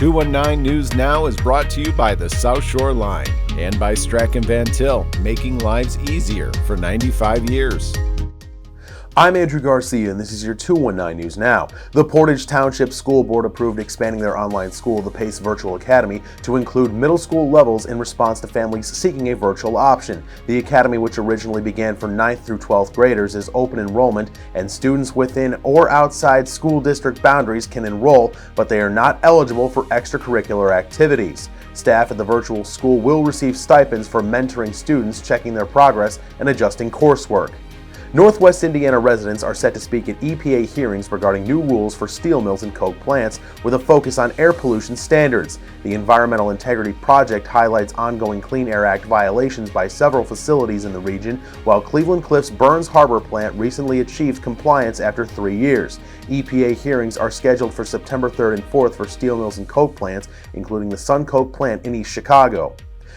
219 News Now is brought to you by the South Shore Line and by Strachan Van Til, making lives easier for 95 years. I'm Andrew Garcia, and this is your 219 News Now. The Portage Township School Board approved expanding their online school, the PACE Virtual Academy, to include middle school levels in response to families seeking a virtual option. The academy, which originally began for 9th through 12th graders, is open enrollment, and students within or outside school district boundaries can enroll, but they are not eligible for extracurricular activities. Staff at the virtual school will receive stipends for mentoring students, checking their progress, and adjusting coursework. Northwest Indiana residents are set to speak at EPA hearings regarding new rules for steel mills and coke plants with a focus on air pollution standards. The Environmental Integrity Project highlights ongoing Clean Air Act violations by several facilities in the region, while Cleveland Cliffs Burns Harbor plant recently achieved compliance after 3 years. EPA hearings are scheduled for September 3rd and 4th for steel mills and coke plants, including the Sun Coke plant in East Chicago.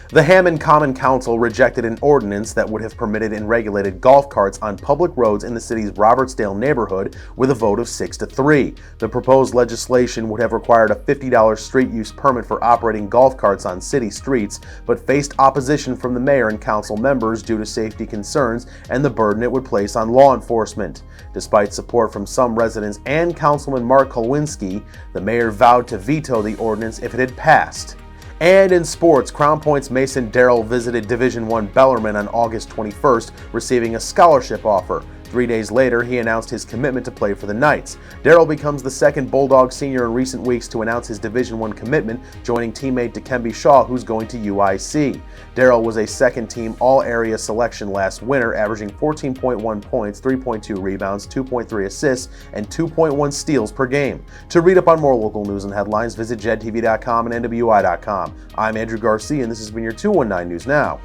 The Hammond Common Council rejected an ordinance that would have permitted and regulated golf carts on public roads in the city's Robertsdale neighborhood with a vote of 6-3. The proposed legislation would have required a $50 street use permit for operating golf carts on city streets, but faced opposition from the mayor and council members due to safety concerns and the burden it would place on law enforcement. Despite support from some residents and Councilman Mark Kolwinski, the mayor vowed to veto the ordinance if it had passed. And in sports, Crown Point's Mason Darrell visited Division I Bellarmine on August 21st, receiving a scholarship offer. 3 days later, he announced his commitment to play for the Knights. Darrell becomes the second Bulldog senior in recent weeks to announce his Division I commitment, joining teammate Dikembe Shaw, who's going to UIC. Darrell was a second-team All-Area selection last winter, averaging 14.1 points, 3.2 rebounds, 2.3 assists, and 2.1 steals per game. To read up on more local news and headlines, visit jed-tv.com and nwi-com. I'm Andrew Garcia, and this has been your 219 News Now.